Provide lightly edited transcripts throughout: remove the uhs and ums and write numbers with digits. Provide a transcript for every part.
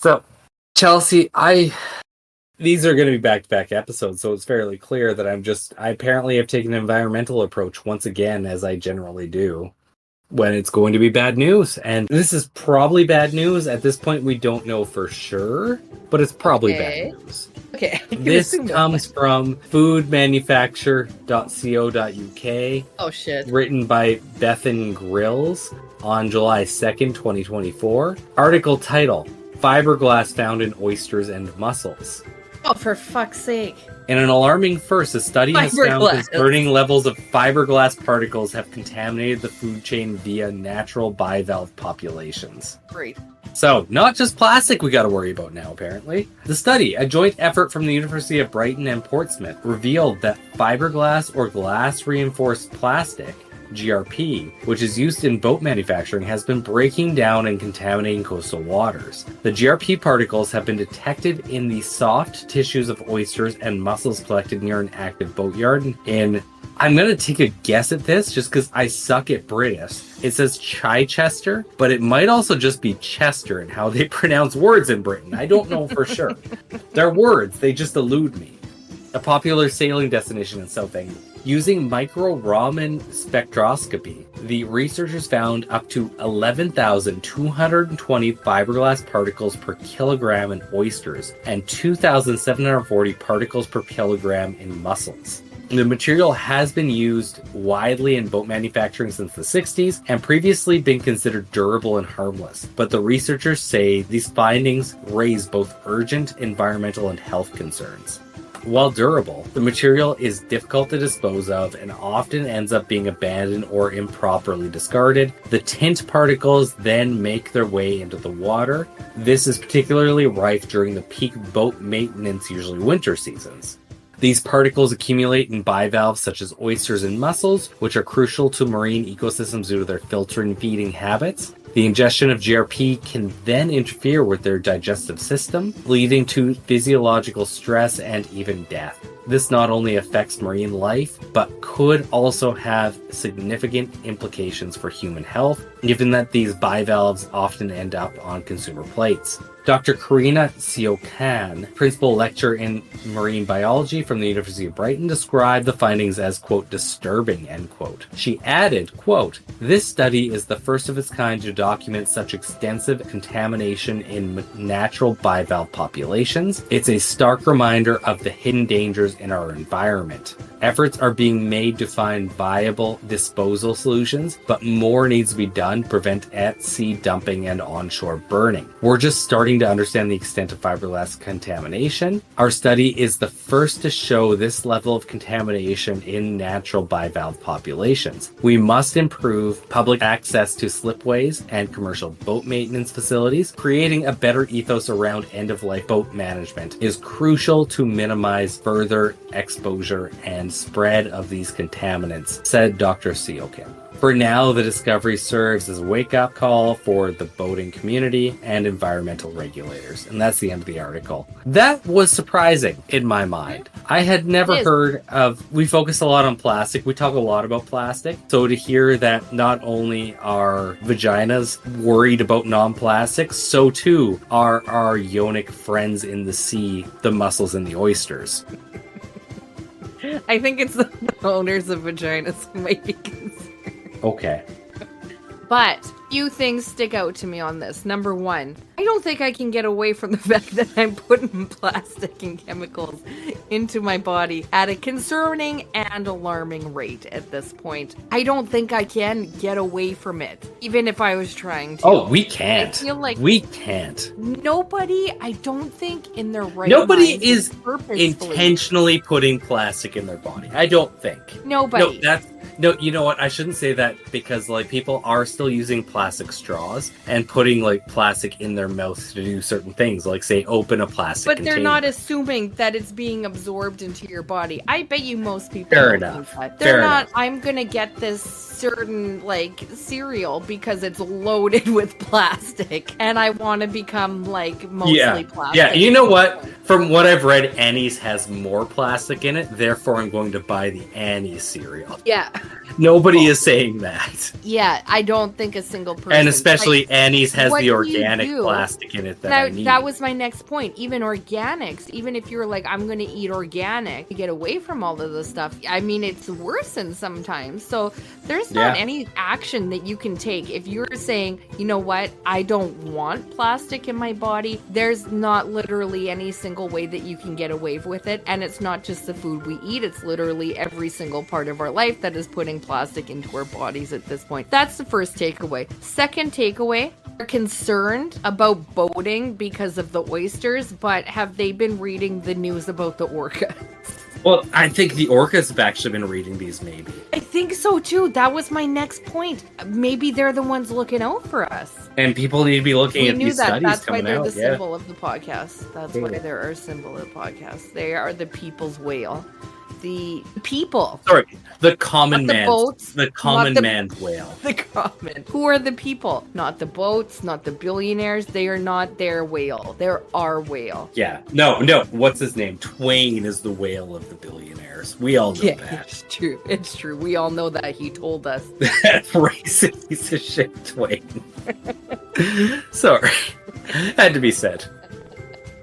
So, Chelsea, these are going to be back-to-back episodes, so it's fairly clear that I apparently have taken an environmental approach once again, as I generally do, when it's going to be bad news. And this is probably bad news. At this point, we don't know for sure, but it's probably bad news. Okay. This comes from foodmanufacture.co.uk. Oh, shit. Written by Bethan Grills on July 2nd, 2024. Article title, Fiberglass Found in Oysters and Mussels. Oh, for fuck's sake. In an alarming first, a study has found that burning levels of fiberglass particles have contaminated the food chain via natural bivalve populations. Great. So, not just plastic we got to worry about now, apparently. The study, a joint effort from the University of Brighton and Portsmouth, revealed that fiberglass or glass-reinforced plastic, GRP, which is used in boat manufacturing, has been breaking down and contaminating coastal waters. The GRP particles have been detected in the soft tissues of oysters and mussels collected near an active boatyard in... I'm going to take a guess at this just because I suck at British. It says Chichester, but it might also just be Chester in how they pronounce words in Britain. I don't know for sure. They're words, they just elude me. A popular sailing destination in South England. Using micro-Raman spectroscopy, the researchers found up to 11,220 fiberglass particles per kilogram in oysters and 2,740 particles per kilogram in mussels. The material has been used widely in boat manufacturing since the 60s and previously been considered durable and harmless, but the researchers say these findings raise both urgent environmental and health concerns. While durable, the material is difficult to dispose of and often ends up being abandoned or improperly discarded. The tint particles then make their way into the water. This is particularly rife during the peak boat maintenance, usually winter seasons. These particles accumulate in bivalves such as oysters and mussels, which are crucial to marine ecosystems due to their filtering feeding habits. The ingestion of GRP can then interfere with their digestive system, leading to physiological stress and even death. This not only affects marine life, but could also have significant implications for human health, given that these bivalves often end up on consumer plates. Dr. Karina Siokan, principal lecturer in marine biology from the University of Brighton, described the findings as, quote, disturbing, end quote. She added, quote, this study is the first of its kind to document such extensive contamination in natural bivalve populations. It's a stark reminder of the hidden dangers in our environment. Efforts are being made to find viable disposal solutions, but more needs to be done to prevent at-sea dumping and onshore burning. We're just starting to understand the extent of fiberglass contamination. Our study is the first to show this level of contamination in natural bivalve populations. We must improve public access to slipways and commercial boat maintenance facilities. Creating a better ethos around end-of-life boat management is crucial to minimize further exposure and spread of these contaminants, said Dr. Siokin. For now, the discovery serves as a wake-up call for the boating community and environmental regulators. And that's the end of the article. That was surprising in my mind. I had never heard of... We focus a lot on plastic. We talk a lot about plastic. So to hear that not only are vaginas worried about non-plastic, so too are our yonic friends in the sea, the mussels and the oysters. I think it's the owners of vaginas who might be concerned. Okay. But few things stick out to me on this. Number one, I don't think I can get away from the fact that I'm putting plastic and chemicals into my body at a concerning and alarming rate at this point. I don't think I can get away from it, even if I was trying to. Oh, we can't. I feel like we can't. Nobody, I don't think in their right Nobody mind is intentionally putting plastic in their body. I don't think. Nobody. No, you know what? I shouldn't say that because, like, people are still using plastic straws and putting, like, plastic in their mouth to do certain things, like, say, open a plastic But container. they're not assuming that it's being absorbed into your body. I bet you most people Fair don't enough. think that. Fair They're not, enough. I'm gonna get this certain, like, cereal because it's loaded with plastic, and I want to become, like, mostly plastic. Yeah, you know what? From what I've read, Annie's has more plastic in it, therefore I'm going to buy the Annie's cereal. Yeah. Nobody is saying that. Yeah, I don't think a single person... And especially like, Annie's has what the do you organic do? plastic. plastic in it that I need. That was my next point. Even organics, even if you're like, I'm going to eat organic to get away from all of this stuff, I mean, it's worsened sometimes. So there's not any action that you can take. If you're saying, you know what, I don't want plastic in my body, there's not literally any single way that you can get away with it. And it's not just the food we eat, it's literally every single part of our life that is putting plastic into our bodies at this point. That's the first takeaway. Second takeaway, they're concerned about boating because of the oysters, but have they been reading the news about the orcas? Well, I think the orcas have actually been reading these, maybe. I think so too. That was my next point. Maybe they're the ones looking out for us. And people need to be looking at these studies That's why coming they're out. the symbol of the podcast. That's why they're our symbol of the podcast. They are the people's whale. The people. Sorry, the common man. The common man's whale. The common. Who are the people? Not the boats, not the billionaires. They are not their whale. They're our whale. Yeah. No. What's his name? Twain is the whale of the billionaires. We all know that. It's true. It's true. We all know that. He told us. That racist piece of shit, Twain. Sorry. Had to be said.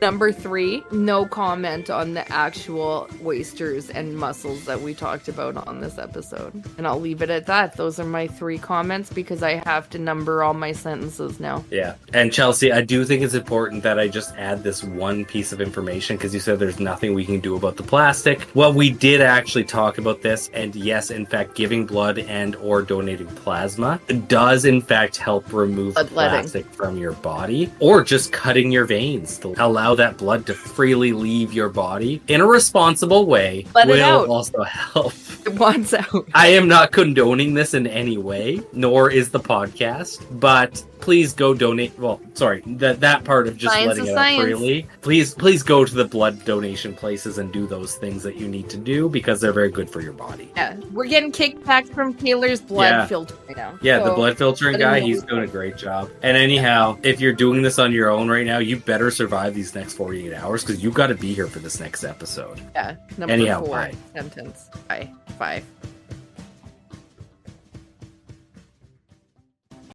Number 3, no comment on the actual oysters and mussels that we talked about on this episode. And I'll leave it at that. Those are my 3 comments because I have to number all my sentences now. Yeah. And Chelsea, I do think it's important that I just add this one piece of information because you said there's nothing we can do about the plastic. Well, we did actually talk about this. And yes, in fact, giving blood and or donating plasma does in fact help remove plastic from your body, or just cutting your veins to allow that blood to freely leave your body in a responsible way. Will also help. It wants out. I am not condoning this in any way, nor is the podcast, but please go donate. Well, sorry, that part of just letting it out freely. Please go to the blood donation places and do those things that you need to do because they're very good for your body. Yeah, we're getting kickbacks from Taylor's blood filter right now. Yeah, so, the blood filtering guy, he's doing a great job. And anyhow, if you're doing this on your own right now, you better survive these next 48 hours because you got to be here for this next episode. Yeah. Number 4 sentence. Bye.